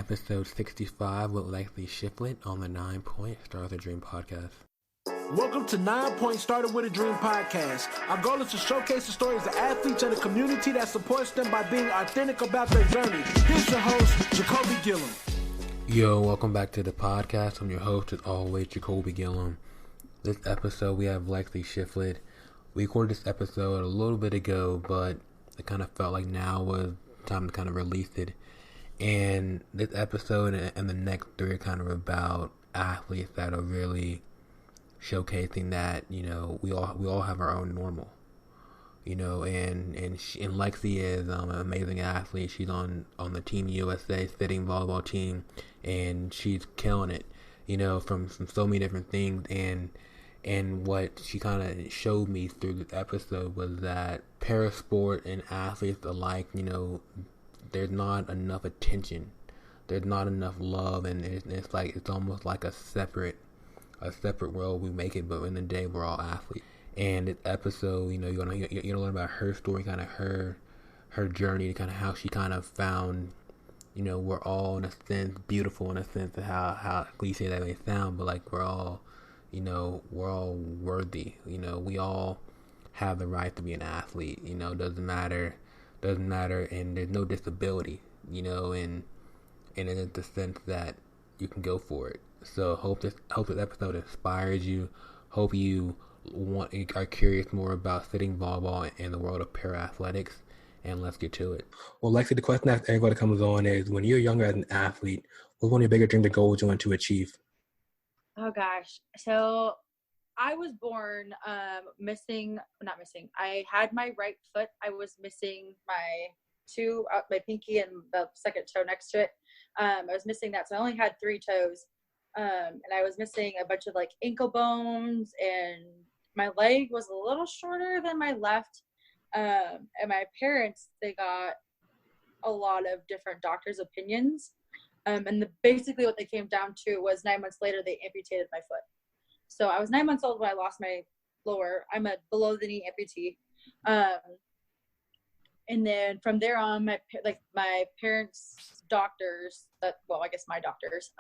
episode 65 with Lexi Shifflett on the 9 Point Start with a Dream podcast. Welcome to 9 Point Started with a Dream podcast. Our goal is to showcase the stories of athletes and the community that supports them by being authentic about their journey. Here's your host, Jacoby Gillum. Yo, welcome back to the podcast. I'm your host, as always, Jacoby Gillum. This episode, we have Lexi Shifflett. We recorded this episode a little bit ago, but it kind of felt like now was time to kind of release it. And this episode and the next three are kind of about athletes that are really showcasing that, you know, we all have our own normal, you know, and Lexi is an amazing athlete. She's on the Team USA sitting volleyball team, and she's killing it, you know, from so many different things. And what she kind of showed me through this episode was that parasport and athletes alike, you know, there's not enough attention, there's not enough love, and it's almost like a separate world we make it, but in the day we're all athletes. And this episode, you know, you're gonna learn about her story, kind of her journey, kind of how she kind of found, you know, we're all in a sense beautiful in a sense of how cliche that may sound, but like we're all, you know, we're all worthy. You know, we all have the right to be an athlete. You know, doesn't matter, and there's no disability. You know, and it's the sense that you can go for it. So hope this episode inspires you. Hope you are curious more about sitting volleyball in the world of para athletics, and let's get to it. Well, Lexi, the question that everybody comes on is: when you're younger as an athlete, what's one of your bigger dreams or goals you want to achieve? Oh gosh, so I was born not missing. I had my right foot. I was missing my pinky and the second toe next to it. I was missing that, so I only had 3 toes. And I was missing a bunch of like ankle bones, and my leg was a little shorter than my left. And my parents, they got a lot of different doctors' opinions. And basically what they came down to was 9 months later, they amputated my foot. So I was 9 months old when I lost my lower. I'm a below the knee amputee. And then from there on, my parents' doctors, I guess my doctors,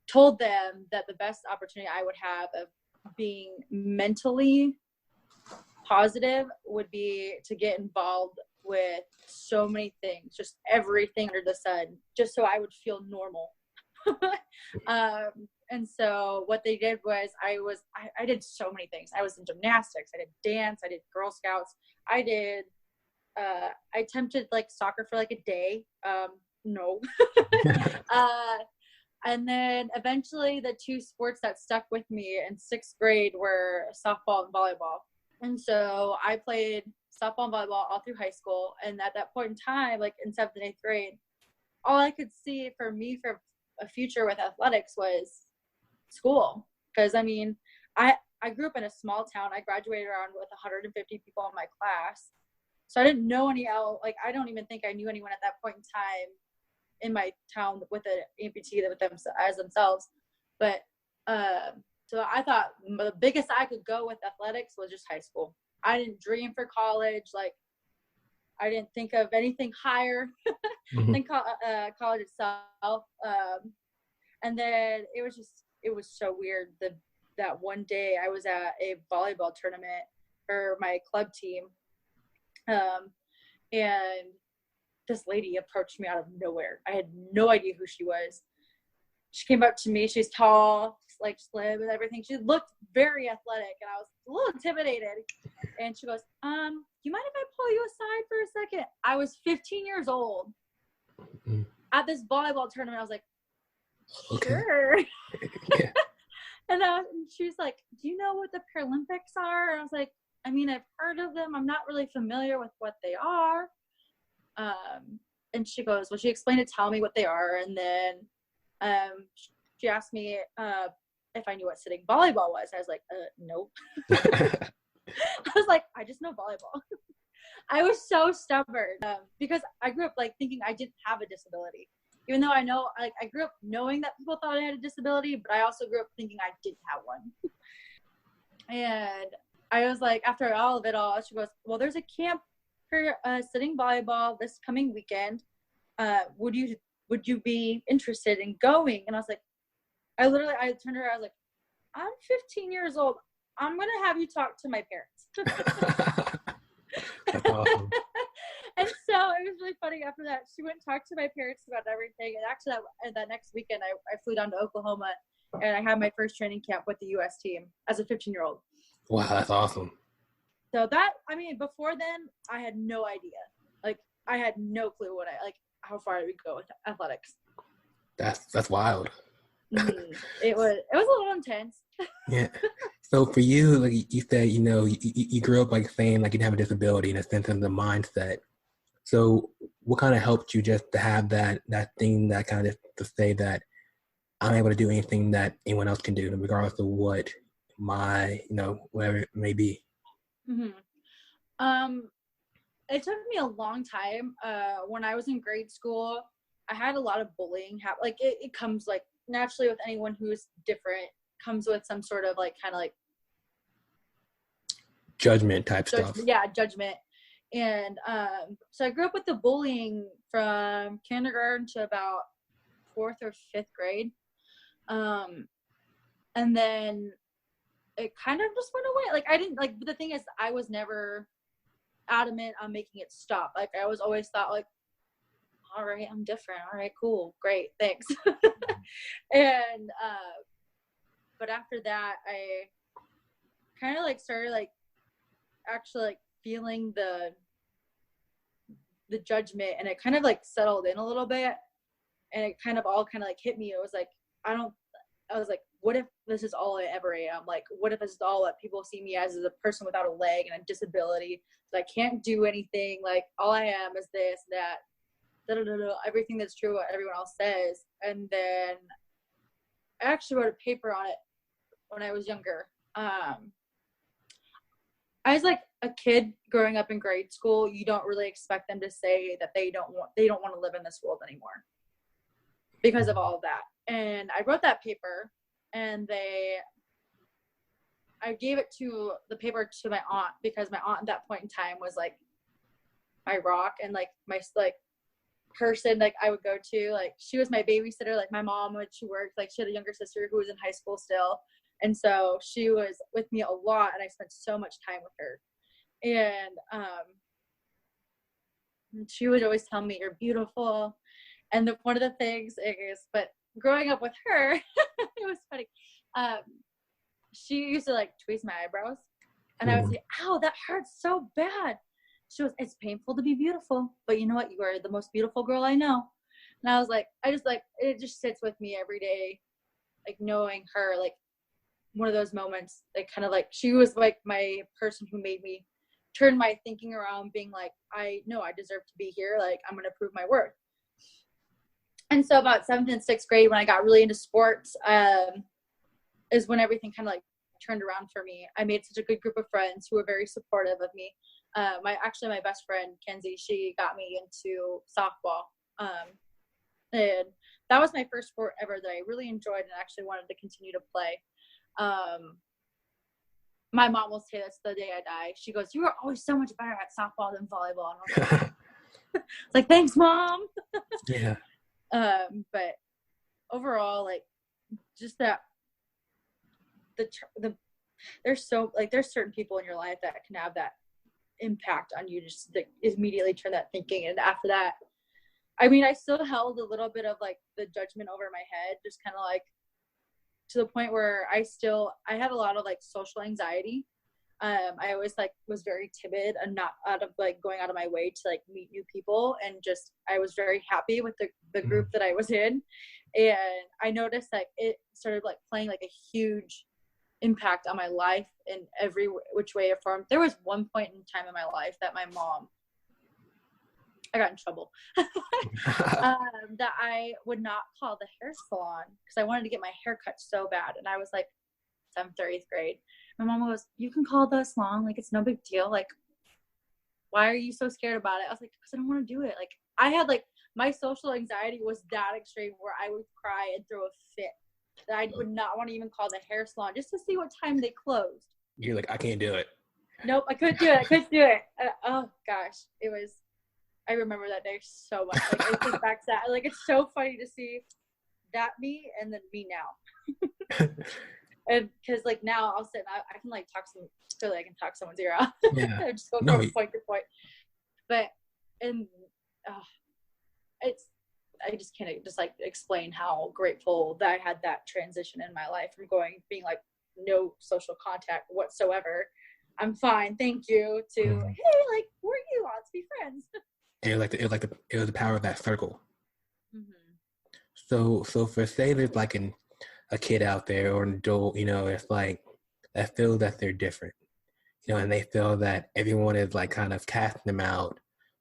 told them that the best opportunity I would have of being mentally positive would be to get involved with so many things, just everything under the sun, just so I would feel normal. And so what they did was I did so many things. I was in gymnastics, I did dance, I did Girl Scouts, I attempted like soccer for like a day. No. And then eventually the 2 sports that stuck with me in 6th grade were softball and volleyball. And so I played softball and volleyball all through high school. And at that point in time, like in 7th and 8th grade, all I could see for me for a future with athletics was school. Because I mean, I grew up in a small town. I graduated around with 150 people in my class. So I didn't know any else. Like, I don't even think I knew anyone at that point in time in my town with an amputee with them as themselves. But so I thought the biggest I could go with athletics was just high school. I didn't dream for college. Like, I didn't think of anything higher than college itself. And then it was so weird that one day I was at a volleyball tournament for my club team, and this lady approached me out of nowhere. I had no idea who she was. She came up to me. She's tall, like slim and everything. She looked very athletic, and I was a little intimidated. And she goes, "You mind if I pull you aside for a second?" I was 15 years old at this volleyball tournament. I was like, "Sure." Yeah. And she's like, "Do you know what the Paralympics are?" And I was like, "I mean, I've heard of them. I'm not really familiar with what they are." And she goes, well, she explained to tell me what they are. And then she asked me if I knew what sitting volleyball was. I was like, nope. I was like, I just know volleyball. I was so stubborn because I grew up like thinking I didn't have a disability, even though I know, like, I grew up knowing that people thought I had a disability, but I also grew up thinking I didn't have one. And I was like, after all of it all, she goes, well, there's a camp for sitting volleyball this coming weekend. Would you would you be interested in going? And I was like, I turned around, I was like, I'm 15 years old. I'm going to have you talk to my parents. That's awesome. And so it was really funny. After that, she went and talked to my parents about everything. And actually that next weekend, I flew down to Oklahoma and I had my first training camp with the U.S. team as a 15-year-old. Wow, that's awesome. So before then, I had no idea. Like, I had no clue how far I would go with athletics. That's wild. It was a little intense. Yeah. So for you, like you said, you grew up like saying like you have a disability in a sense of the mindset. So what kind of helped you just to have that thing that kind of to say that I'm able to do anything that anyone else can do, regardless of what my, whatever it may be? It took me a long time. When I was in grade school, I had a lot of bullying happen. Like it comes like naturally with anyone who's different, comes with some sort of like kind of like judgment type stuff. Yeah, judgment. And so I grew up with the bullying from kindergarten to about 4th or 5th grade. And then it kind of just went away. Like I didn't like, but the thing is, I was never adamant on making it stop. Like I was always thought like, all right, I'm different. All right, cool. Great. Thanks. And, but after that, I kind of like started like actually like feeling the judgment, and it kind of like settled in a little bit, and it kind of all kind of like hit me. It was like, I was like, what if this is all I ever am? Like, what if this is all that people see me as a person without a leg and a disability, that I can't do anything, like all I am is this, that, everything that's true, what everyone else says. And then I actually wrote a paper on it when I was younger. I was like a kid growing up in grade school. You don't really expect them to say that they don't want to live in this world anymore because of all of that. And I wrote that paper, and I gave the paper to my aunt, because my aunt at that point in time was like my rock and like my like person like I would go to. Like she was my babysitter. Like my mom, when she worked, like she had a younger sister who was in high school still, and so she was with me a lot, and I spent so much time with her. And she would always tell me, you're beautiful. And one of the things is, but growing up with her, it was funny. She used to like tweeze my eyebrows, and I would say, ow, that hurts so bad. She goes, it's painful to be beautiful, but you know what? You are the most beautiful girl I know. And I was like, it just sits with me every day, like knowing her, like one of those moments, like kind of like she was like my person who made me turn my thinking around, being like, I know I deserve to be here. Like I'm going to prove my worth. And so about 7th and 6th grade, when I got really into sports, is when everything kind of like turned around for me. I made such a good group of friends who were very supportive of me. My best friend, Kenzie, she got me into softball. And that was my first sport ever that I really enjoyed and actually wanted to continue to play. My mom will say this the day I die. She goes, you were always so much better at softball than volleyball. And I was like, like, thanks, Mom. Yeah. But overall, like, just that there's certain people in your life that can have that impact on you, just like immediately turn that thinking. And after that, I mean, I still held a little bit of like the judgment over my head, just kind of like to the point where I had a lot of like social anxiety. I always like was very timid and not going out of my way to like meet new people, and just I was very happy with the group that I was in. And I noticed like it started like playing like a huge impact on my life in every which way or form. There was one point in time in my life that my mom, I got in trouble, that I would not call the hair salon because I wanted to get my hair cut so bad. And I was like 7th or 8th grade. My mom goes, you can call the salon, like it's no big deal. Like, why are you so scared about it? I was like, because I don't want to do it. Like I had like my social anxiety was that extreme where I would cry and throw a fit, that I would not want to even call the hair salon just to see what time they closed. You're like, I can't do it. Nope, I couldn't do it. Oh gosh, it was I remember that day so much. Like, I think back to that. Like, it's so funny to see that me and then me now. And because, like, now I'll sit and I can, like, I can talk someone's ear out. Yeah. I just go No. from point to point. But, and I just can't just, like, explain how grateful that I had that transition in my life from being, like, no social contact whatsoever. I'm fine, thank you, to, hey, like, who are you? Let's be friends. And it was the power of that circle. Mm-hmm. So for say there's like a kid out there or an adult, it's like that feels that they're different, and they feel that everyone is like kind of casting them out.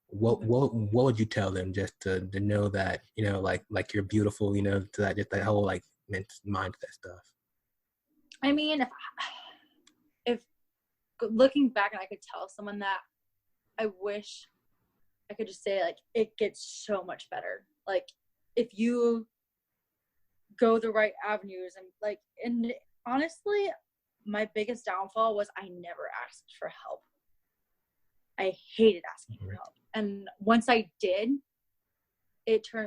What would you tell them just to know that like you're beautiful, to that, just that whole like mindset stuff? I mean, if looking back and I could tell someone that, I wish I could just say, like, it gets so much better. Like, if you go the right avenues and honestly, my biggest downfall was I never asked for help. I hated asking for help. And once I did,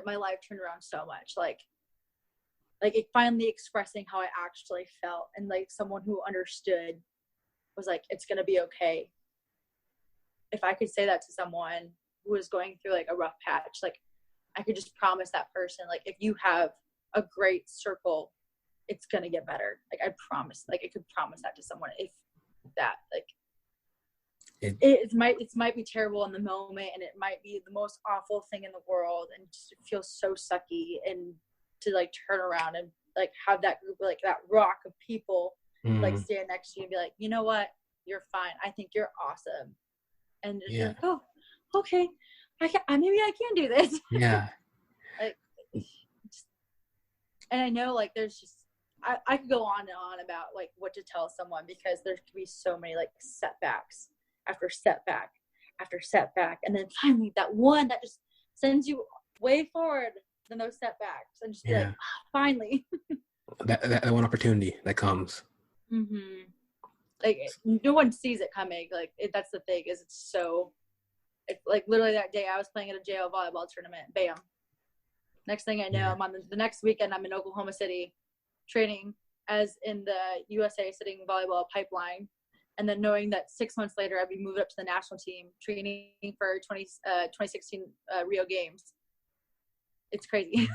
my life turned around so much. Like it finally expressing how I actually felt, and like someone who understood was like, it's going to be okay. If I could say that to someone who was going through like a rough patch, like I could just promise that person, like, if you have a great circle, it's going to get better. Like, I promise, like I could promise that to someone. If that, like, it might be terrible in the moment, and it might be the most awful thing in the world, and just feel so sucky, and to like turn around and like have that group, like that rock of people, like stand next to you and be like, you know what, you're fine. I think you're awesome. And just be like, oh, okay, maybe I can do this. Yeah. Like, and I know, like, there's just, I could go on and on about like what to tell someone, because there could be so many like setbacks after setback after setback, and then finally that one that just sends you way forward than those setbacks, and just be like, finally. that one opportunity that comes. Mm-hmm. Like, no one sees it coming. Like, that's the thing, is it's like literally that day I was playing at a JO volleyball tournament. Bam. Next thing I know, I'm on the next weekend, I'm in Oklahoma City training as in the USA sitting volleyball pipeline. And then knowing that 6 months later, I'd be moved up to the national team training for 2016 Rio Games. It's crazy.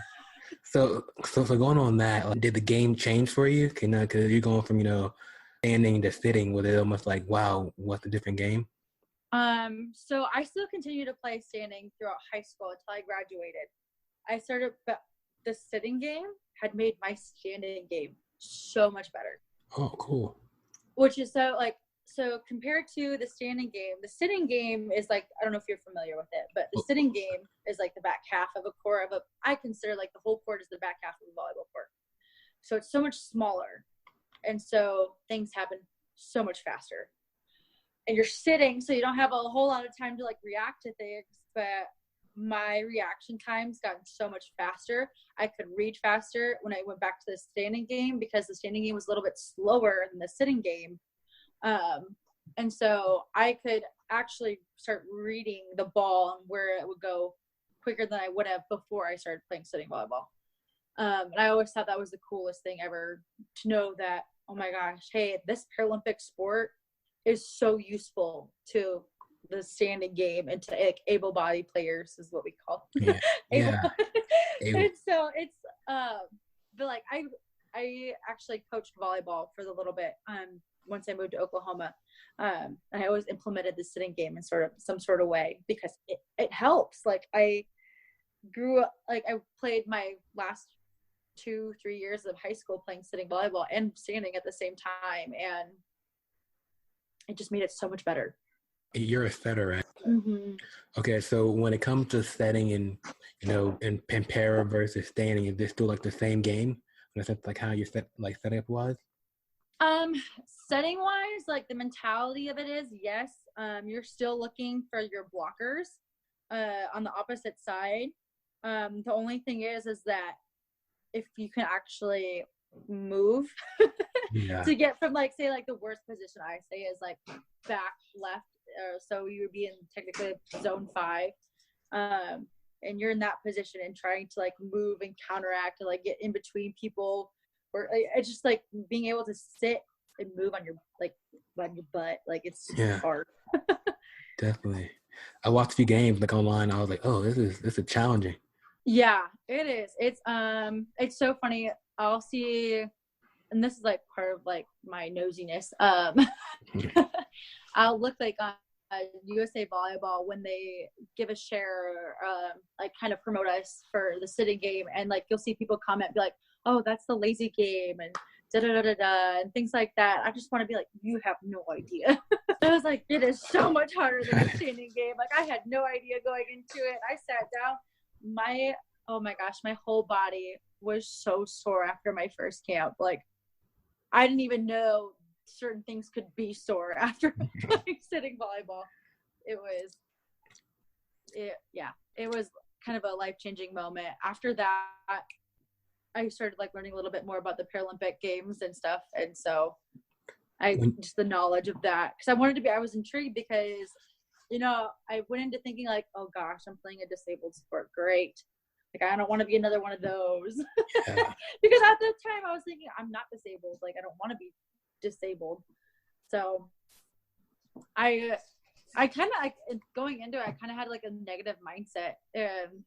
So going on that, did the game change for you? Because you're going from, standing to sitting, was it almost like, wow, what's a different game? So I still continue to play standing throughout high school until I graduated. I started, but the sitting game had made my standing game so much better. Oh, cool. Which is so compared to the standing game, the sitting game is like, I don't know if you're familiar with it, but the sitting game is like the back half of a court I consider like the whole court is the back half of a volleyball court. So it's so much smaller. And so things happen so much faster. And you're sitting, so you don't have a whole lot of time to like react to things, but my reaction times gotten so much faster. I could read faster when I went back to the standing game, because the standing game was a little bit slower than the sitting game. And so I could actually start reading the ball and where it would go quicker than I would have before I started playing sitting volleyball. And I always thought that was the coolest thing ever, to know that, oh my gosh, hey, this Paralympic sport is so useful to the standing game and to like able-bodied players, is what we call them. Yeah. And so it's but like I actually coached volleyball for a little bit once I moved to Oklahoma, and I always implemented the sitting game in some sort of way, because it helps. Like, I grew up, like I played my last 2-3 years of high school playing sitting volleyball and standing at the same time, and it just made it so much better. You're a setter, right? Mm-hmm. Okay, so when it comes to setting and and para versus standing, is this still like the same game? In a sense, like how you setting up was? Setting wise, like the mentality of it is, yes, you're still looking for your blockers on the opposite side. The only thing is that if you can actually move to get from like, say, like the worst position I say is like back left, so you would be in technically zone 5, and you're in that position and trying to like move and counteract and like get in between people, or it's just like being able to sit and move on your butt, like it's hard. Definitely. I watched a few games like online. I was like, oh, this is challenging. Yeah, it is. It's so funny. I'll see, and this is like part of like my nosiness. I'll look like on USA Volleyball when they give a share, like kind of promote us for the sitting game, and like you'll see people comment, be like, "Oh, that's the lazy game," and da da da da da, and things like that. I just want to be like, you have no idea. I was like, it is so much harder than a standing game. Like I had no idea going into it. I sat down. Oh my gosh, my whole body was so sore after my first camp. Like I didn't even know certain things could be sore after like sitting volleyball. It was kind of a life-changing moment. After that, I started like learning a little bit more about the Paralympic games and stuff, and so just the knowledge of that, because I was intrigued because, you know, I went into thinking like, oh gosh, I'm playing a disabled sport, great, like I don't want to be another one of those. Yeah. Because at the time I was thinking I'm not disabled, like I don't want to be disabled. So I kind of like going into it, I kind of had like a negative mindset, and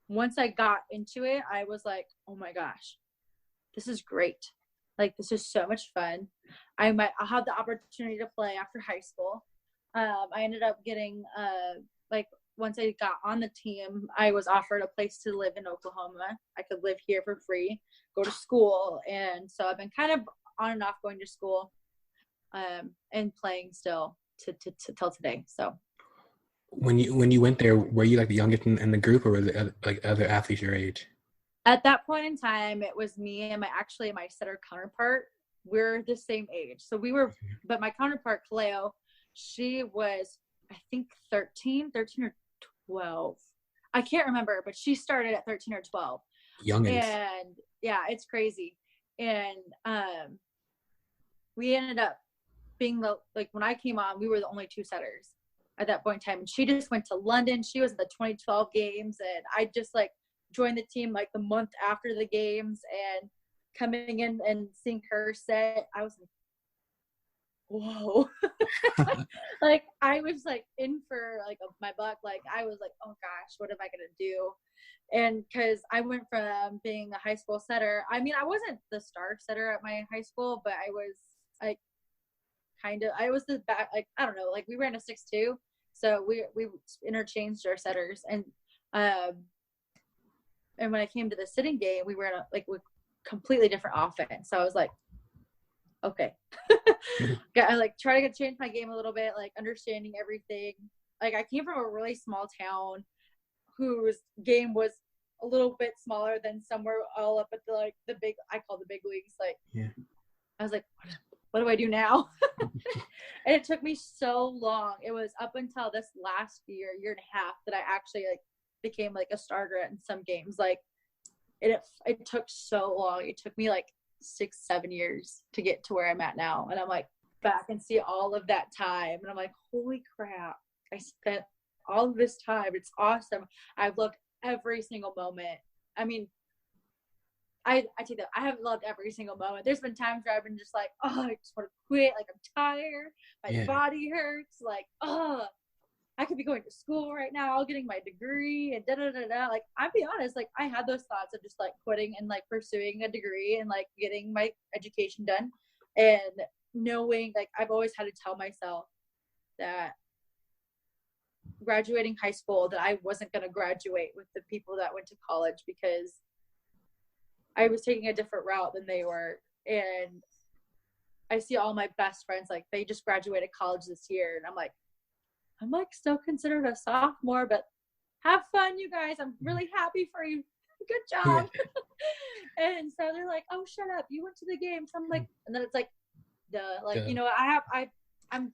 once I got into it, I was like, oh my gosh, this is great. Like, this is so much fun. I'll have the opportunity to play after high school. I ended up getting, like, once I got on the team, I was offered a place to live in Oklahoma. I could live here for free, go to school. And so I've been kind of on and off going to school, and playing still till today. So. When you went there, were you like the youngest in the group, or was it like other athletes your age? At that point in time, it was me and my setter counterpart. We're the same age. So but my counterpart, Kaleo, she was, I think 13 or 12. I can't remember, but she started at 13 or 12. Youngins. And yeah, it's crazy. And we ended up being when I came on, we were the only two setters at that point in time. And she just went to London. She was at the 2012 games, and I just like joined the team like the month after the games, and coming in and seeing her set, I was like, whoa. Like I was like in for like my buck. Like I was like, oh gosh, what am I gonna do? And because I went from being a high school setter, I mean, I wasn't the star setter at my high school, but I was like I was the back, like I don't know, like we ran a 6-2, so we interchanged our setters, and when I came to the sitting game, we were in with completely different offense. So I was like, okay. I like try to change my game a little bit, like understanding everything. Like I came from a really small town whose game was a little bit smaller than somewhere all up at the big, I call the big leagues. Like, yeah. I was like, what do I do now? And it took me so long. It was up until this last year and a half that I actually like became like a starter in some games. Like it took so long. It took me like 6-7 years to get to where I'm at now. And I'm like back and see all of that time. And I'm like, holy crap, I spent all of this time. It's awesome. I've loved every single moment. I mean, I take that. I haven't loved every single moment. There's been times where I've been just like, oh, I just want to quit. Like I'm tired. My body hurts. Like, oh, I could be going to school right now, getting my degree and da-da-da-da. Like, I'll be honest, like, I had those thoughts of just, like, quitting and, like, pursuing a degree and, like, getting my education done. And knowing, like, I've always had to tell myself that graduating high school, that I wasn't going to graduate with the people that went to college because I was taking a different route than they were. And I see all my best friends, like, they just graduated college this year. And I'm like, still considered a sophomore, but have fun, you guys. I'm really happy for you. Good job. And so they're like, oh, shut up. You went to the game. So I'm like, and then it's like, you know, I'm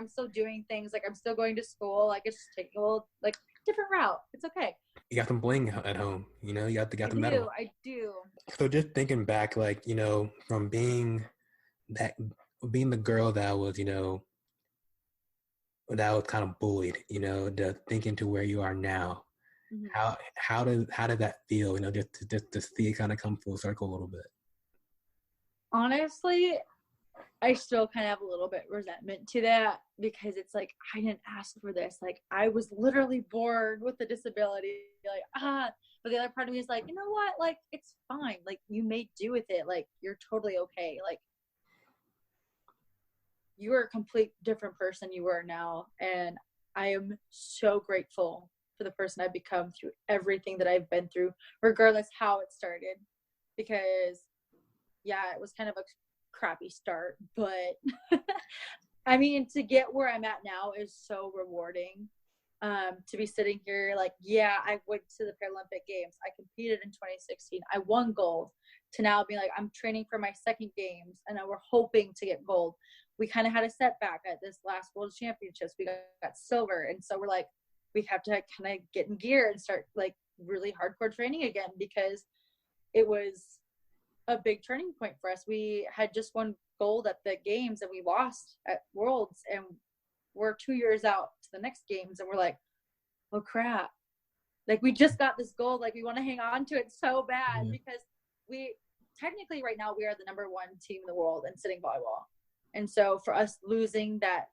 still doing things. Like, I'm still going to school. Like, it's just taking a little, like, different route. It's okay. You got them bling at home, you know, you got the medal. I do. So just thinking back, like, you know, from being the girl that was, you know, that was kind of bullied, to think into where you are now. Mhm. How did that feel? Just to see it kind of come full circle a little bit. Honestly, I still kind of have a little bit resentment to that because it's like, I didn't ask for this. Like, I was literally born with a disability. Like, but the other part of me is like, you know what? Like, it's fine. Like, you made do with it. Like, you're totally okay. Like, you are a complete different person you are now. And I am so grateful for the person I've become through everything that I've been through, regardless how it started. Because, yeah, it was kind of a crappy start, but I mean, to get where I'm at now is so rewarding. To be sitting here, like, yeah, I went to the Paralympic Games. I competed in 2016. I won gold. To now being like, I'm training for my second games, and we're hoping to get gold. We kind of had a setback at this last World Championships. We got silver, and so we're like, we have to kind of get in gear and start like really hardcore training again, because it was a big turning point for us. We had just won gold at the games and we lost at Worlds, and we're 2 years out to the next games, and we're like, oh crap, like we just got this gold, like we want to hang on to it so bad, because we technically right now we are the number one team in the world in sitting volleyball. And so for us losing that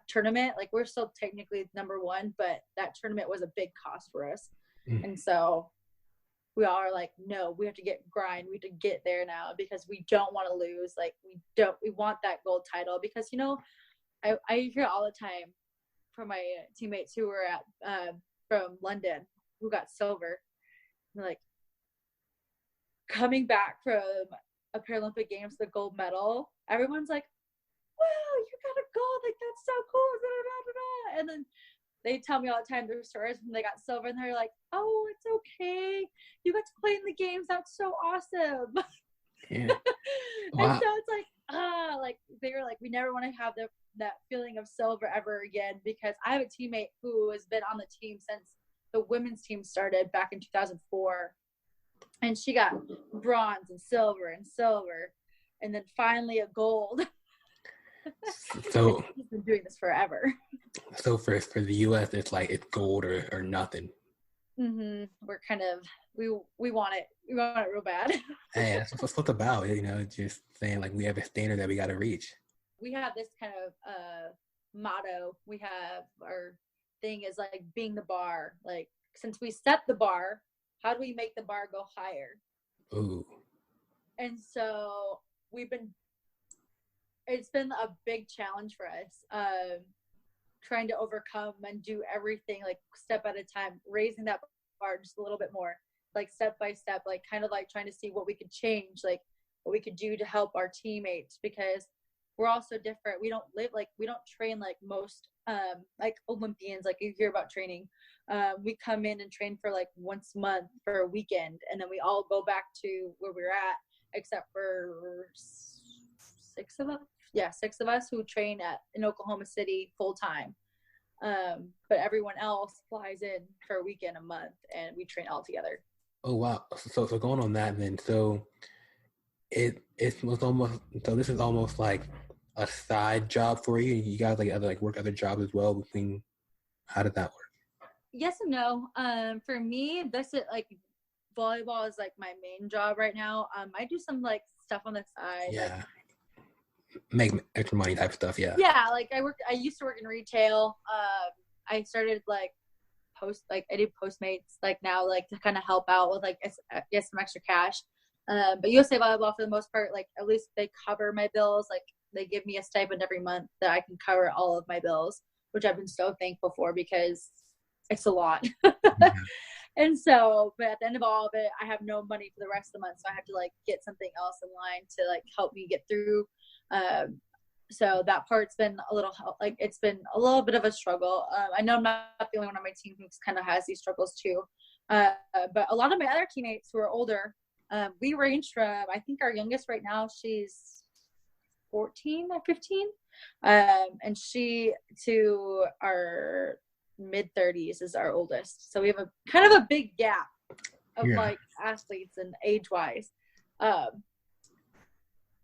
tournament, like we're still technically number one, but that tournament was a big cost for us. And so we all are like, no, we have to grind. We have to get there now, because we don't want to lose. Like we want that gold title, because, I hear all the time from my teammates who were from London who got silver. They're like, coming back from a Paralympic Games, the gold medal, everyone's like, wow, you got a gold. Like, that's so cool. And then they tell me all the time their stories when they got silver, and they're like, oh, it's okay. You got to play in the games. That's so awesome. Yeah. Wow. And so it's like, they were like, we never want to have that feeling of silver ever again, because I have a teammate who has been on the team since the women's team started back in 2004. And she got bronze and silver, and then finally a gold. So he's been doing this forever. So for the U.S., it's like it's gold or nothing. Mm-hmm. We're kind of we want it. We want it real bad. Hey, that's what it's about. Just saying like we have a standard that we got to reach. We have this kind of motto. We have our thing is like being the bar. Like, since we set the bar, how do we make the bar go higher? Ooh. And so it's been a big challenge for us, trying to overcome and do everything like step at a time, raising that bar just a little bit more, like step by step, like kind of like trying to see what we could change, like what we could do to help our teammates, because we're all so different. We don't train like most like Olympians, like you hear about training. We come in and train for like once a month for a weekend, and then we all go back to where we're at, except for six of us who train in Oklahoma City full time. But everyone else flies in for a weekend a month, and we train all together. Oh wow! So going on that then, so this is almost like a side job for you. You guys work other jobs as well between. How did that work? Yes and no. For me, this is like volleyball is like my main job right now. I do some like stuff on the side. Yeah. Make extra money type stuff. Yeah. Yeah. Like I used to work in retail. I started I do Postmates now, to kind of help out with get some extra cash. But USA Volleyball, for the most part, at least they cover my bills. They give me a stipend every month that I can cover all of my bills, which I've been so thankful for, because it's a lot. Yeah. And so, but at the end of all of it, I have no money for the rest of the month. So I have to get something else in line to help me get through. So that part's been it's been a little bit of a struggle. I know I'm not the only one on my team who kind of has these struggles too. But a lot of my other teammates who are older, we range from, I think our youngest right now, she's 14 or 15. And she to our mid 30s is our oldest. So we have a kind of a big gap of athletes and age wise.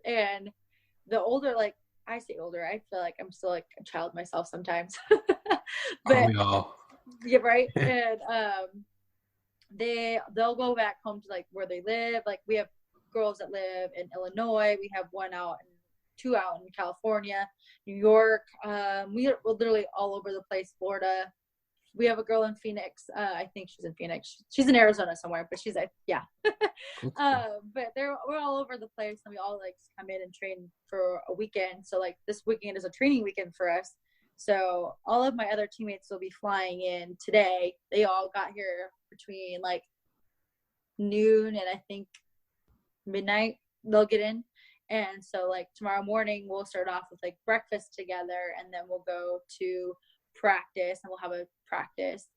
And the older, I say older. I feel like I'm still like a child myself sometimes. Are But we all? yeah, right. And they'll go back home to like where they live. Like we have girls that live in Illinois. We have two out in California, New York. We're literally all over the place. Florida. We have a girl in Phoenix. I think she's in Phoenix. She's in Arizona somewhere, but she's like, yeah. But we're all over the place, and we all like come in and train for a weekend. So like this weekend is a training weekend for us. So all of my other teammates will be flying in today. They all got here between like noon and I think midnight. They'll get in. And so like tomorrow morning we'll start off with like breakfast together, and then we'll go to practice, and we'll have a practice,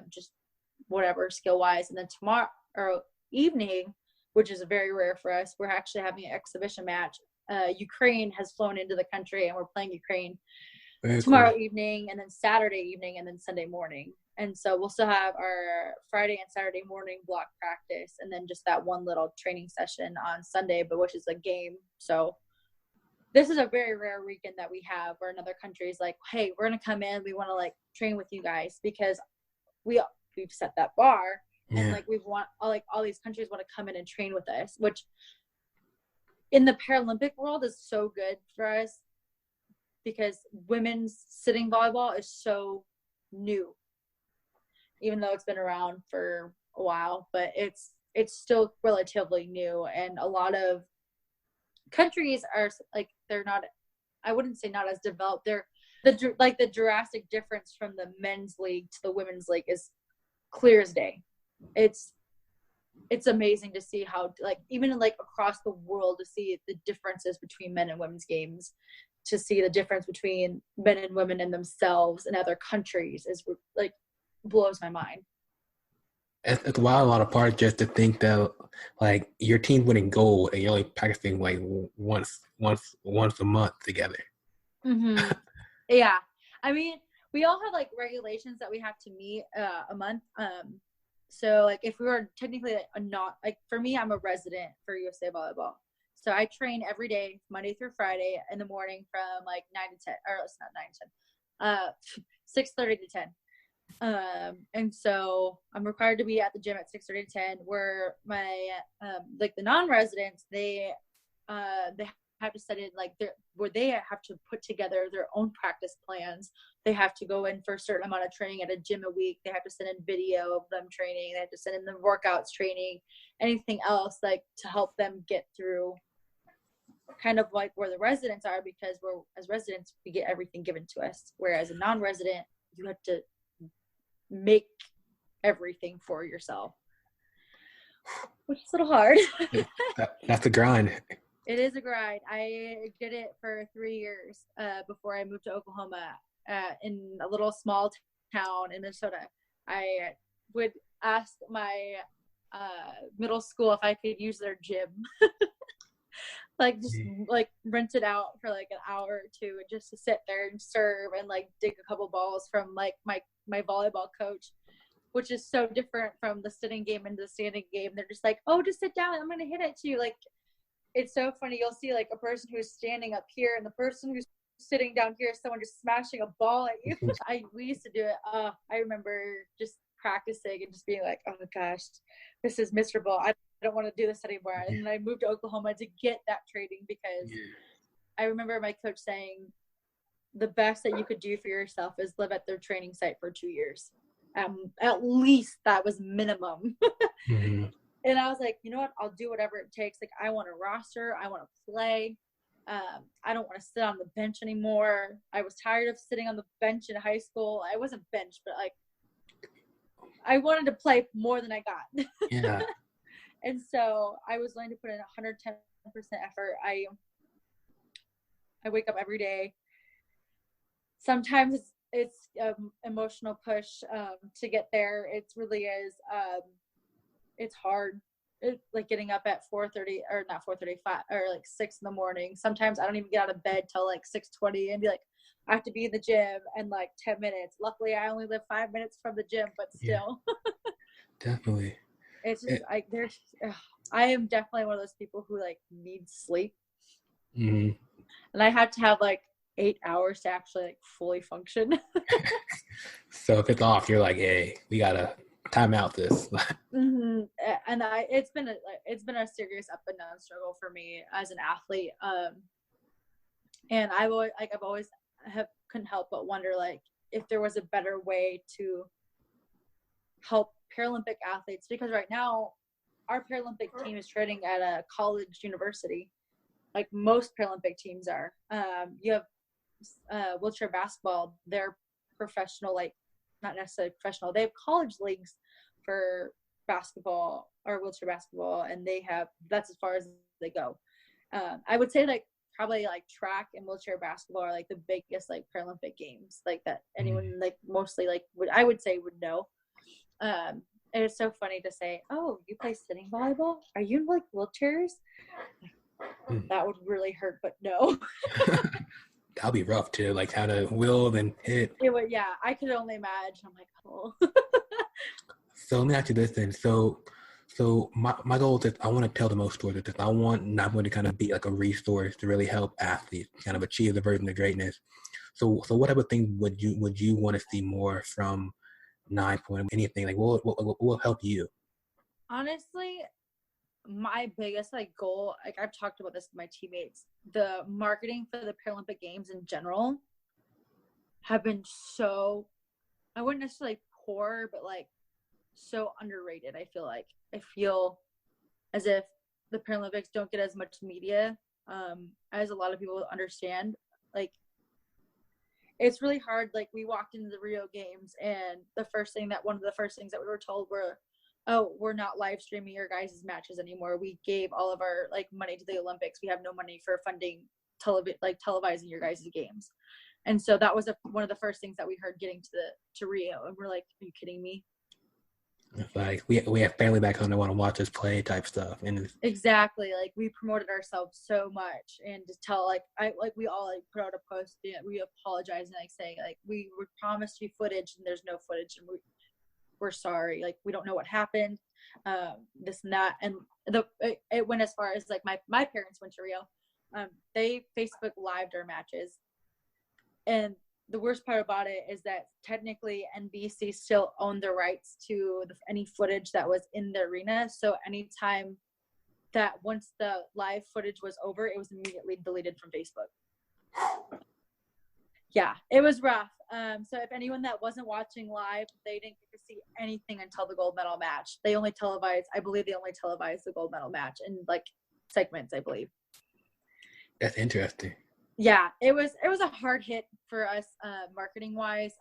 just whatever skill wise. And then tomorrow or evening, which is very rare for us, we're actually having an exhibition match. Ukraine has flown into the country, and we're playing Ukraine tomorrow evening, and then Saturday evening, and then Sunday morning. And so we'll still have our Friday and Saturday morning block practice, and then just that one little training session on Sunday, but which is a game. So this is a very rare weekend that we have where another country is like, hey, we're going to come in. We want to like train with you guys, because we've set that bar. Yeah. And like all these countries want to come in and train with us, which in the Paralympic world is so good for us, because women's sitting volleyball is so new, even though it's been around for a while, but it's still relatively new. And a lot of countries are like, they're not, I wouldn't say not as developed. They're the drastic difference from the men's league to the women's league is clear as day. It's amazing to see how, like, even like across the world, to see the differences between men and women's games, to see the difference between men and women and themselves in other countries is like blows my mind. It's wild on a part just to think that like your team winning gold and you're only practicing like once a month together. Mm-hmm. Yeah, I mean, we all have like regulations that we have to meet a month. So like if we were technically for me, I'm a resident for USA Volleyball. So I train every day, Monday through Friday in the morning from like 9 to 10, or it's not 9 to 10, 6:30 to 10. And so I'm required to be at the gym at 6:30 to 10, where my like the non-residents, they have to set in like where they have to put together their own practice plans. They have to go in for a certain amount of training at a gym a week. They have to send in video of them training. They have to send in the workouts training, anything else like to help them get through kind of like where the residents are, because as residents, we get everything given to us. Whereas a non-resident, you have to make everything for yourself, which is a little hard. That's a grind. It is a grind. I did it for 3 years before I moved to Oklahoma, in a little small town in Minnesota. I would ask my middle school if I could use their gym. Like just like rent it out for like an hour or two, and just to sit there and serve and like dig a couple balls from like my volleyball coach, which is so different from the sitting game and the standing game. They're just like, oh, just sit down, I'm gonna hit it to you. Like, it's so funny. You'll see like a person who's standing up here, and the person who's sitting down here is someone just smashing a ball at you. We used to do it. I remember just practicing and just being like, oh my gosh, this is miserable. I don't want to do this anymore. And then I moved to Oklahoma to get that training, because I remember my coach saying the best that you could do for yourself is live at their training site for 2 years. At least that was minimum. And I was like, you know what? I'll do whatever it takes. Like, I want a roster. I want to play. I don't want to sit on the bench anymore. I was tired of sitting on the bench in high school. I wasn't bench, but like, I wanted to play more than I got. Yeah. And so I was willing to put in 110% effort. I wake up every day. Sometimes it's emotional push to get there. It really is. It's hard. It's like getting up at 4:30 or not 4:35 or like 6 in the morning. Sometimes I don't even get out of bed till like 6:20 and be like, I have to be in the gym in like 10 minutes. Luckily, I only live 5 minutes from the gym, but still. Yeah, definitely. It's just I am definitely one of those people who like needs sleep. Mm-hmm. And I had to have like 8 hours to actually like fully function. So if it's off, you're like, hey, we gotta time out this. Mm-hmm. And it's been a serious up and down struggle for me as an athlete. And I've always couldn't help but wonder like if there was a better way to help Paralympic athletes, because right now our Paralympic team is training at a college university, like most Paralympic teams are. You have wheelchair basketball, they're professional, like not necessarily professional. They have college leagues for basketball or wheelchair basketball, and that's as far as they go. I would say like probably like track and wheelchair basketball are like the biggest like Paralympic games like that anyone like mostly like I would say would know. It is so funny to say, oh, you play sitting volleyball? Are you in like wheelchairs? That would really hurt, but no. That'll be rough too, like how to wield and hit. It would, yeah, I could only imagine. I'm like, oh. So let me ask you this then. So my goal is I want to tell the most stories of this. I'm going to kind of be like a resource to really help athletes kind of achieve the version of greatness. So what type of things would you want to see more from 9 Point? Anything like what will help you? Honestly, my biggest like goal, like I've talked about this with my teammates, the marketing for the Paralympic Games in general have been so, I wouldn't necessarily poor, but like so underrated. I feel as if the Paralympics don't get as much media as a lot of people understand. Like it's really hard. Like we walked into the Rio Games and one of the first things that we were told were, oh, we're not live streaming your guys' matches anymore. We gave all of our like money to the Olympics. We have no money for funding televising your guys' games. And so that was one of the first things that we heard getting to Rio. And we're like, are you kidding me? It's like we have family back home that want to watch us play type stuff. And exactly, like we promoted ourselves so much, and to tell we all like put out a post, we apologize and like saying like we were promised you footage and there's no footage and we're sorry, like we don't know what happened, this and that. And it went as far as like my parents went to Rio. They Facebook lived our matches, and the worst part about it is that technically NBC still owned the rights to any footage that was in the arena. So anytime that once the live footage was over, it was immediately deleted from Facebook. Yeah, it was rough. So if anyone that wasn't watching live, they didn't get to see anything until the gold medal match. I believe they only televised the gold medal match in like segments, I believe. That's interesting. Yeah, it was a hard hit for us marketing wise.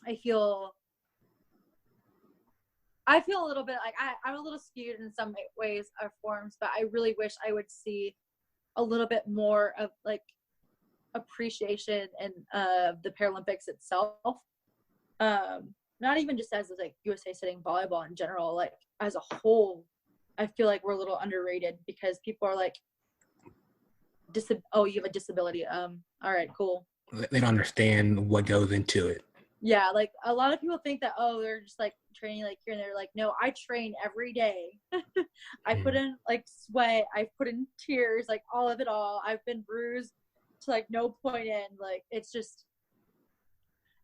I feel a little bit like I'm a little skewed in some ways or forms, but I really wish I would see a little bit more of like appreciation and the Paralympics itself. Not even just as like USA sitting volleyball in general, like as a whole, I feel like we're a little underrated because people are like, oh, you have a disability. All right, cool. They don't understand what goes into it. Yeah, like a lot of people think that, oh, they're just like training like here and there. Like, no, I train every day. I put in like sweat. I put in tears, like all of it all. I've been bruised to like no point in. Like it's just,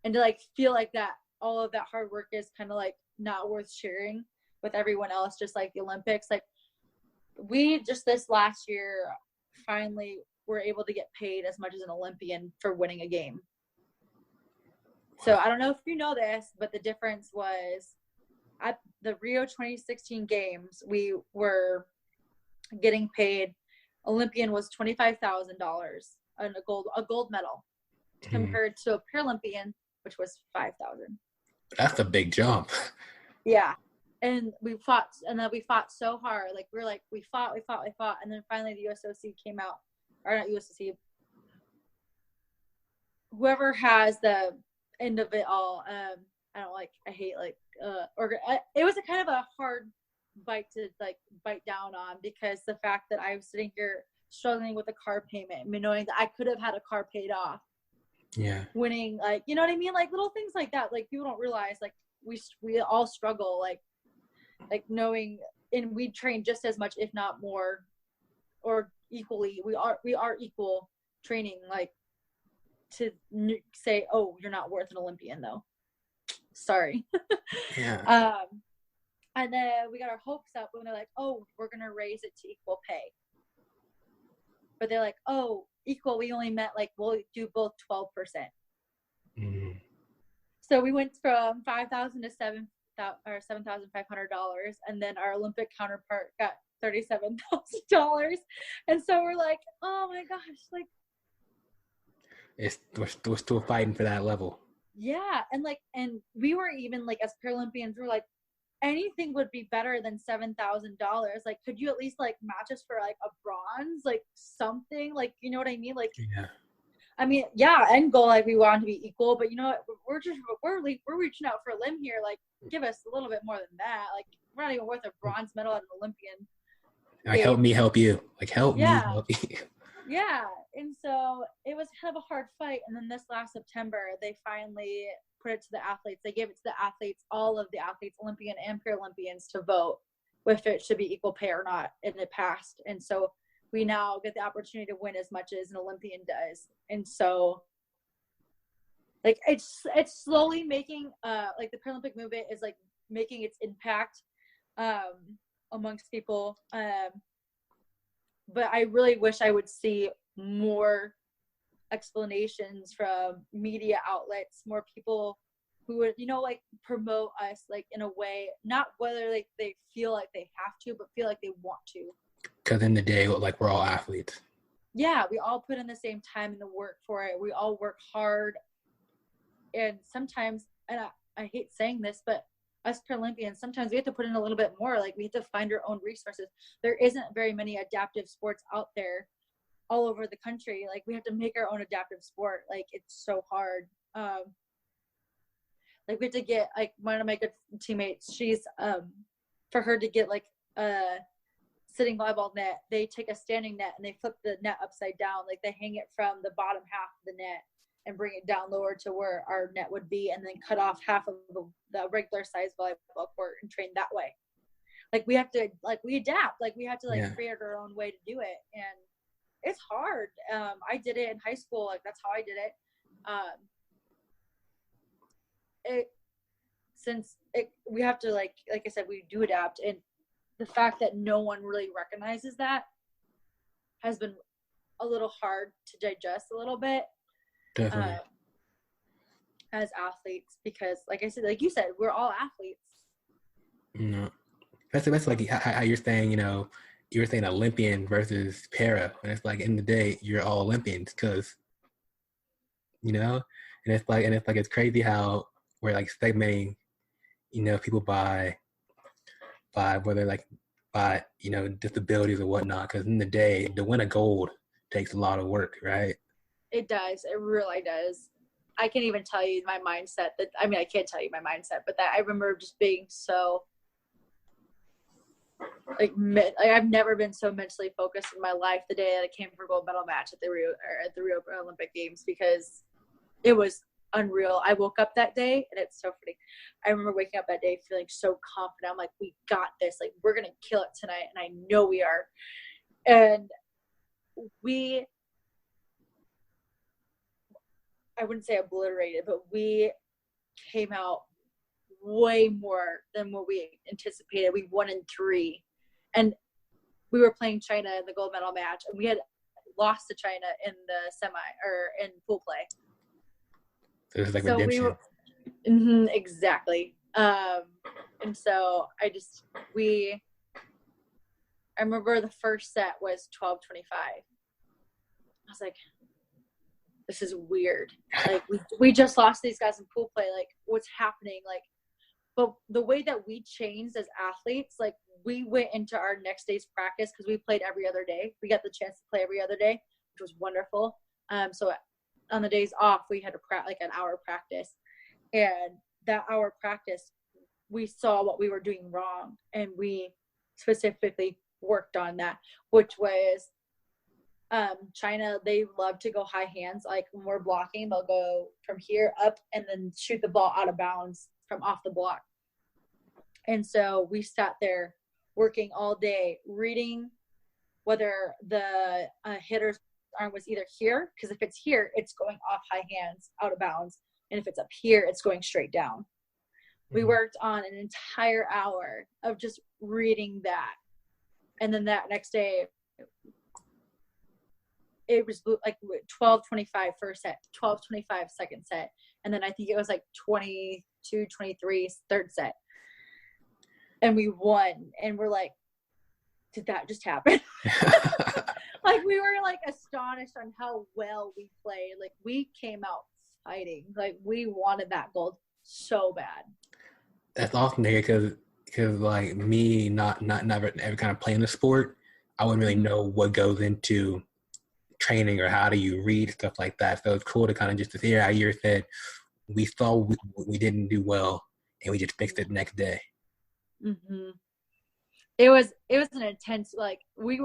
and to like feel like that all of that hard work is kind of like not worth sharing with everyone else, just like the Olympics. Like we just this last year finally were able to get paid as much as an Olympian for winning a game. So I don't know if you know this, but the difference was at the Rio 2016 games, we were getting paid. Olympian was $25,000 and a gold medal, compared to a Paralympian, which was $5,000. That's a big jump. Yeah. And we fought so hard. Like we fought, and then finally the USOC came out, or not USOC. Whoever has the end of it all, it was a kind of a hard bite to like bite down on, because the fact that I was sitting here struggling with a car payment, knowing that I could have had a car paid off. Yeah. Winning, like, you know what I mean? Like little things like that. Like people don't realize, like we all struggle, like knowing, and we train just as much, if not more, or equally, we are equal training, like to say, oh, you're not worth an Olympian though. Sorry. Yeah. And then we got our hopes up when they're like, oh, we're going to raise it to equal pay. But they're like, oh, equal, we only meant like, we'll do both 12%. Mm-hmm. So we went from $5,000 to $7,500, and then our Olympic counterpart got $37,000. And so we're like, oh my gosh, like we're still fighting for that level. Yeah, and we were even like, as Paralympians, we were like, anything would be better than $7,000. Like, could you at least like match us for like a bronze, like something, like, you know what I mean? Like, yeah. I mean, yeah, end goal, like we want to be equal, but you know what? We're reaching out for a limb here. Like, give us a little bit more than that. Like, we're not even worth a bronze medal at an Olympian. Like, help me help you. Like, help me help you. Yeah, and so it was kind of a hard fight. And then this last September, they finally put it to the athletes. They gave it to the athletes, all of the athletes, Olympian and Paralympians, to vote if it should be equal pay or not, and it passed. And so we now get the opportunity to win as much as an Olympian does. And so, like, it's slowly making, like, the Paralympic movement is like making its impact amongst people. But I really wish I would see more explanations from media outlets, more people who would, you know, like, promote us, like, in a way, not whether like they feel like they have to, but feel like they want to. Because in the day, like, we're all athletes. Yeah, we all put in the same time and the work for it. We all work hard. And sometimes, and I hate saying this, but us Paralympians, sometimes we have to put in a little bit more. Like, we have to find our own resources. There isn't very many adaptive sports out there all over the country. Like, we have to make our own adaptive sport. Like, it's so hard. Like, we have to get, like, one of my good teammates, she's for her to get like a sitting volleyball net, they take a standing net and they flip the net upside down. Like, they hang it from the bottom half of the net and bring it down lower to where our net would be, and then cut off half of the regular size volleyball court and train that way. Like, we have to, like, we adapt. Like, we have to, like, create our own way to do it. And it's hard. I did it in high school. Like, that's how I did it. We have to, like I said, we do adapt. And the fact that no one really recognizes that has been a little hard to digest a little bit. Definitely. As athletes, because like I said, like you said, we're all athletes. No, that's like how you're saying, you know, you were saying Olympian versus para, and it's like, in the day, you're all Olympians, because, you know, and it's like it's crazy how we're like segmenting, you know, people by whether, like, by, you know, disabilities or whatnot, because in the day, to win a gold takes a lot of work, right? It does. It really does. I can't even tell you my mindset I can't tell you my mindset, but that I remember just being so, like, I've never been so mentally focused in my life the day that I came for a gold medal match at the Rio Olympic Games, because it was unreal. I woke up that day, and it's so funny. I remember waking up that day feeling so confident. I'm like, we got this. Like, we're going to kill it tonight. And I know we are. And I wouldn't say obliterated, but we came out way more than what we anticipated. We won in 3. And we were playing China in the gold medal match, and we had lost to China in the in pool play. So it was like redemption. Exactly. And so I remember the first set was 12-25. I was like, this is weird. Like, we just lost these guys in pool play. Like, what's happening? Like, but the way that we changed as athletes, like, we went into our next day's practice, because we played every other day. We got the chance to play every other day, which was wonderful. So on the days off, we had like an hour practice, and that hour practice, we saw what we were doing wrong, and we specifically worked on that, which was China, they love to go high hands. Like, when we're blocking, they'll go from here up and then shoot the ball out of bounds from off the block. And so we sat there working all day, reading whether the hitter's arm was either here, because if it's here, it's going off high hands, out of bounds. And if it's up here, it's going straight down. We worked on an entire hour of just reading that. And then that next day, it was like 12:25 first set, 12:25 second set. And then I think it was like 22:23 third set. And we won. And we're like, did that just happen? Like, we were like astonished on how well we played. Like, we came out fighting. Like, we wanted that gold so bad. That's awesome to hear, because like me never kind of playing the sport, I wouldn't really know what goes into training or how do you read stuff like that. So it's cool to kind of just to hear how you said we thought we didn't do well and we just fixed it the next day. Mm-hmm. It was an intense, like, we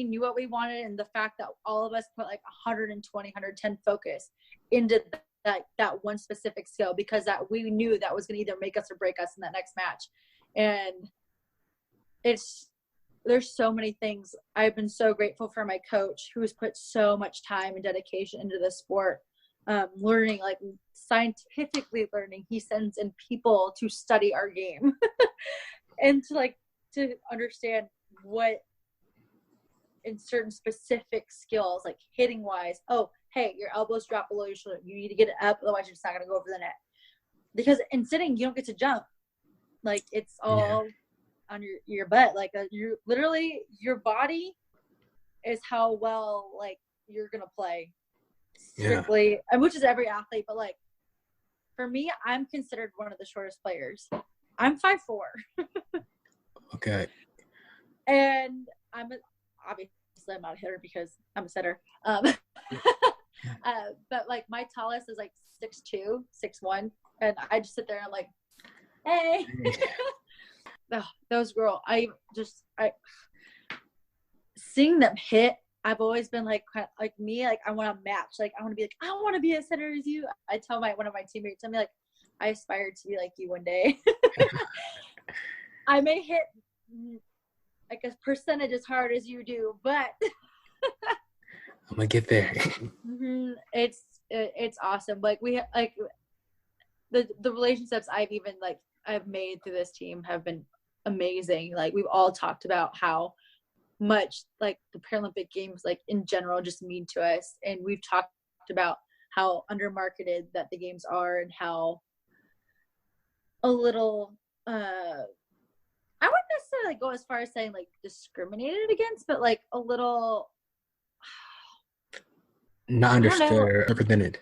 knew what we wanted, and the fact that all of us put like 120, 110 focus into that one specific skill, because that we knew that was going to either make us or break us in that next match. And there's so many things. I've been so grateful for my coach, who has put so much time and dedication into the sport, learning, like scientifically learning. He sends in people to study our game and to understand what in certain specific skills, like hitting wise, oh, hey, your elbows drop below your shoulder. You need to get it up, otherwise you're just not going to go over the net. Because in sitting, you don't get to jump. Like, it's all on your butt. Like, you literally, your body is how well, like, you're going to play. Strictly, which is every athlete, but like, for me, I'm considered one of the shortest players. I'm 5'4". Okay. And obviously I'm not a hitter because I'm a setter. But like, my tallest is like 6'2", 6'1", and I just sit there and I'm like, hey. Those girls, seeing them hit, I've always been like me, like, I want to match. Like, I want to be like, I want to be a setter as you. I tell one of my teammates, I'm like, I aspire to be like you one day. I may hit like a percentage as hard as you do, but I'm gonna get there. It's awesome. Like, we like the relationships I've made through this team have been amazing. Like, we've all talked about how much like the Paralympic Games, like, in general, just mean to us, and we've talked about how undermarketed that the games are, and how a little I wouldn't necessarily go as far as saying like discriminated against, but like a little not understood or represented.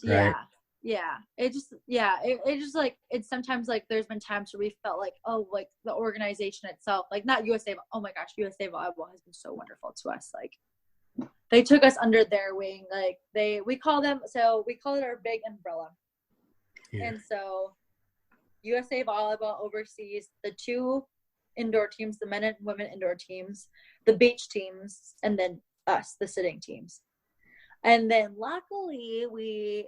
Right? Yeah. It just like, it's sometimes like there's been times where we felt like, oh, like the organization itself, like not USA, but oh my gosh, USA Volleyball has been so wonderful to us. Like, they took us under their wing. Like, we call it our big umbrella. Yeah. And so USA Volleyball oversees the 2 indoor teams, the men and women indoor teams, the beach teams, and then us, the sitting teams. And then luckily we're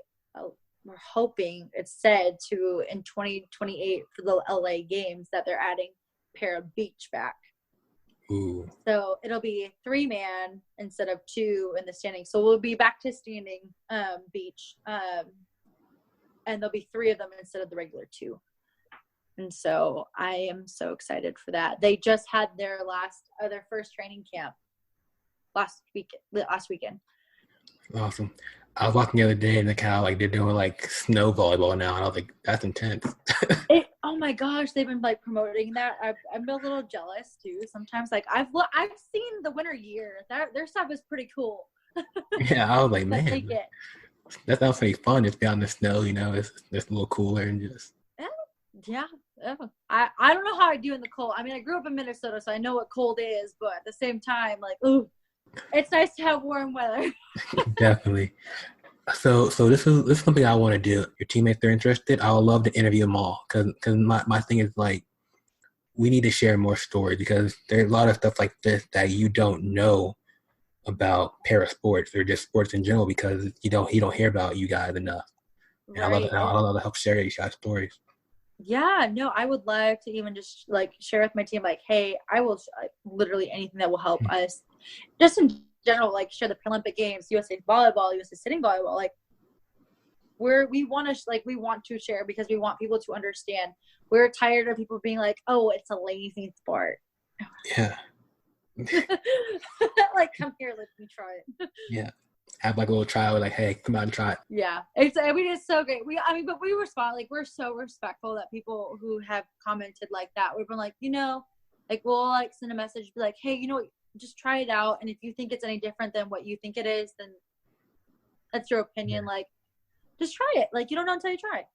hoping, it's said to, in 2028 for the LA Games, that they're adding para beach back. Ooh. So it'll be 3-man instead of 2 in the standing. So we'll be back to standing beach. And there'll be 3 of them instead of the regular 2. And so I am so excited for that. They just had their first training camp last weekend. Awesome. I was watching the other day, and the kind of like they're doing like snow volleyball now, and I was like, that's intense. Oh my gosh, they've been like promoting that. I'm a little jealous too. Sometimes, like, I've seen the winter year. Their stuff is pretty cool. Yeah, I was like, man, that sounds pretty fun. Just be out in the snow, you know, it's a little cooler and just. Yeah. I don't know how I do in the cold. I mean, I grew up in Minnesota, so I know what cold is, but at the same time, like, ooh, it's nice to have warm weather. Definitely. So this is something I want to do. Your teammates are interested, I would love to interview them all, because my thing is, like, we need to share more stories, because there's a lot of stuff like this that you don't know about para sports or just sports in general, because you don't hear about you guys enough. And right. I love to help share these guys' stories. Yeah, no, I would love to even just like share with my team, like, hey, I will literally anything that will help us, just in general, like share the Paralympic Games, USA volleyball, USA sitting volleyball, like we want to share because we want people to understand. We're tired of people being like, oh, it's a lazy sport. Yeah. Like, come here, let me try it. Yeah. Have like a little trial, like, hey, come out and try it. Yeah, it's so great. But we respond, like, we're so respectful that people who have commented like that, we've been like, like we'll like send a message, be like, hey, just try it out, and if you think it's any different than what you think it is, then that's your opinion. Like, just try it. Like, you don't know until you try.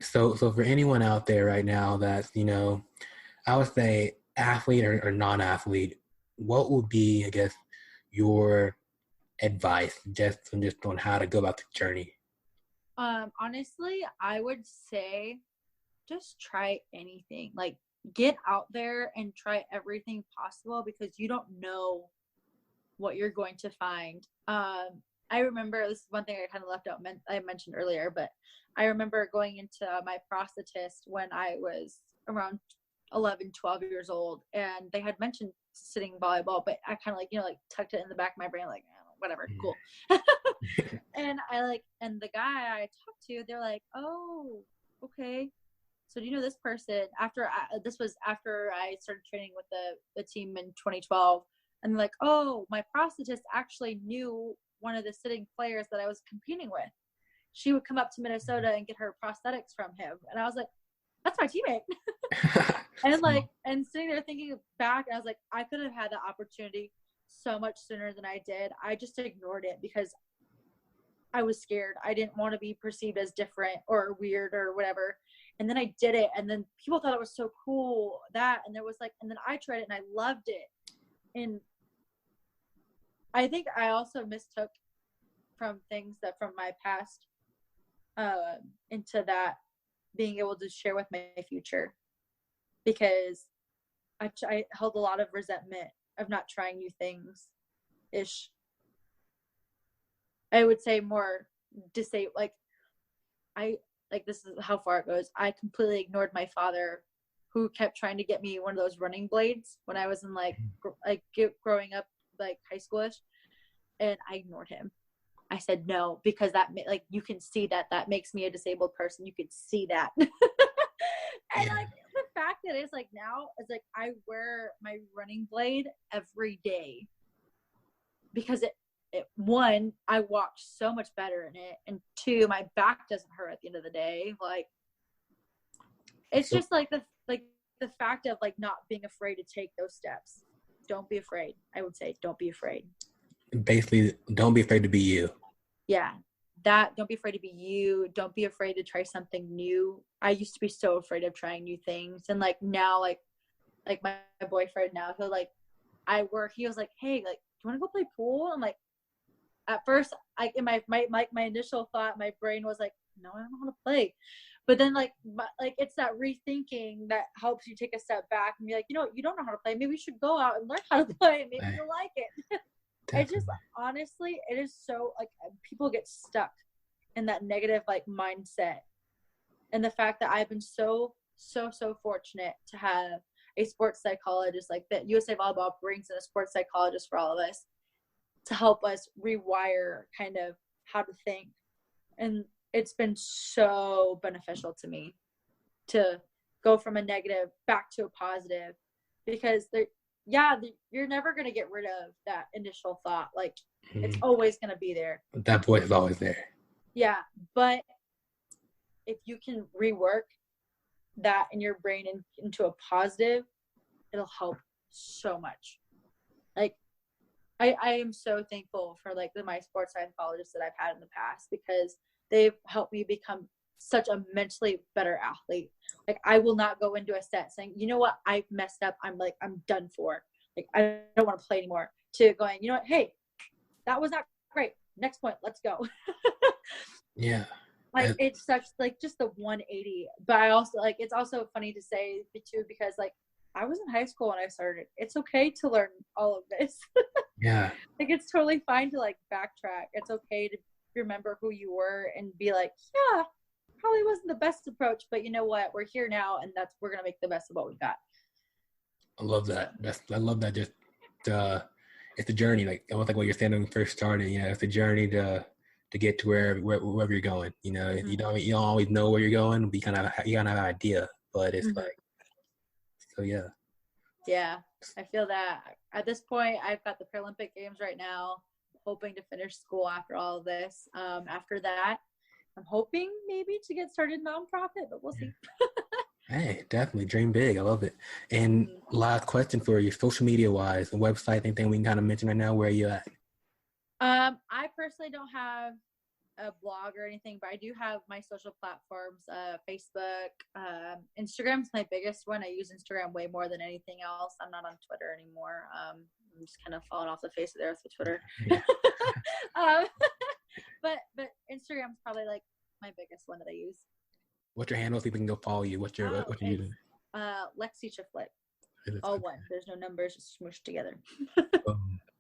So for anyone out there right now that's, I would say athlete or non-athlete, what would be, I guess, your advice just on how to go about the journey? Honestly, I would say just try anything. Like, get out there and try everything possible because you don't know what you're going to find. I remember, this is one thing I kind of left out, I mentioned earlier, but I remember going into my prosthetist when I was around 11, 12 years old, and they had mentioned sitting volleyball, but I kind of like tucked it in the back of my brain, like, whatever, cool. And and the guy I talked to, they're like, oh, okay. So do you know this person? This was after I started training with the team in 2012, and they're like, oh, my prosthetist actually knew one of the sitting players that I was competing with. She would come up to Minnesota and get her prosthetics from him, and I was like, that's my teammate. and sitting there thinking back, I was like, I could have had that opportunity so much sooner than I did. I just ignored it because I was scared. I didn't want to be perceived as different or weird or whatever. And then I did it, and then people thought it was so cool and then I tried it and I loved it. And I think I also mistook from things that from my past into that being able to share with my future, because I held a lot of resentment of not trying new things ish. I would say more disabled. This is how far it goes. I completely ignored my father, who kept trying to get me one of those running blades when I was in growing up, like high schoolish, and I ignored him. I said no, because you can see that makes me a disabled person. You could see that. And the fact that it's like now, it's like I wear my running blade every day because one, I walk so much better in it, and two, my back doesn't hurt at the end of the day. Like, it's just like the fact of like not being afraid to take those steps. Don't be afraid. I would say don't be afraid. Basically, don't be afraid to be you. Yeah, don't be afraid to be you. Don't be afraid to try something new. I used to be so afraid of trying new things, and like now, like my boyfriend now, he was like, hey, like, do you want to go play pool? I'm like, at first, in my initial thought, my brain was like, no, I don't know how to play. But then it's that rethinking that helps you take a step back and be like, you don't know how to play. Maybe you should go out and learn how to play. Maybe you'll like it. I just, honestly, it is so, like, people get stuck in that negative, like, mindset. And the fact that I've been so fortunate to have a sports psychologist, like that USA Volleyball brings in a sports psychologist for all of us to help us rewire kind of how to think. And it's been so beneficial to me to go from a negative back to a positive, because you're never going to get rid of that initial thought. Like, it's always going to be there. That voice is always there. Yeah. But if you can rework that in your brain into a positive, it'll help so much. Like, I am so thankful for like my sports psychologists that I've had in the past, because they've helped me become such a mentally better athlete. Like, I will not go into a set saying, you know what, I messed up. I'm done for. Like, I don't want to play anymore. To going, you know what, hey, that was not great. Next point, let's go. Yeah. Like, it's such like just the 180. But I also like, it's also funny to say too, because like I was in high school when I started. It's okay to learn all of this. Yeah. Like, it's totally fine to like backtrack. It's okay to remember who you were and be like, yeah, probably wasn't the best approach, but you know what? We're here now, and we're going to make the best of what we got. I love that. I love that. Just it's the journey, like almost like what you're saying when you first started. You know, it's the journey to get to wherever you're going. You know, you don't always know where you're going, but you kind of have an idea. But it's like, so yeah. Yeah, I feel that. At this point, I've got the Paralympic Games right now, hoping to finish school after all of this. After that, I'm hoping maybe to get started nonprofit, but we'll see. Hey, definitely dream big. I love it. And last question for you, social media wise, the website, anything we can kind of mention right now, where are you at? I personally don't have a blog or anything, but I do have my social platforms, Facebook, Instagram's my biggest one. I use Instagram way more than anything else. I'm not on Twitter anymore. I'm just kind of falling off the face of the earth with Twitter. But Instagram's probably like my biggest one that I use. What's your handle so people can go follow you? What you're using? Lexi Shifflett. All one. There's no numbers, just smooshed together.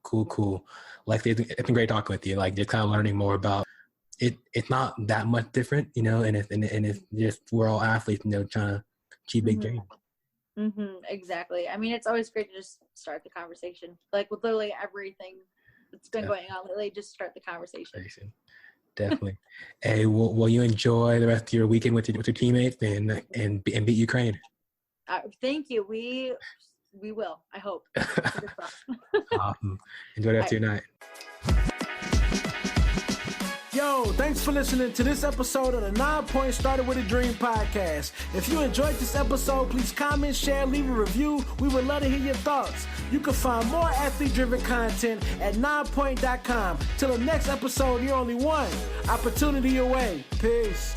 Cool. Lexi, it's been great talking with you. Like just kind of learning more about it. It's not that much different, you know, and it's just we're all athletes, you know, trying to achieve big dreams. Exactly. I mean, it's always great to just start the conversation. Like with literally everything that's been going on lately, just start the conversation. Definitely. Hey, will you enjoy the rest of your weekend with your teammates and beat Ukraine? Thank you. We will. I hope. Awesome. Enjoy the rest of your night. Yo, thanks for listening to this episode of the 9 Point Started With a Dream podcast. If you enjoyed this episode, please comment, share, leave a review. We would love to hear your thoughts. You can find more athlete-driven content at 9point.com. Till the next episode, you're only one opportunity away. Peace.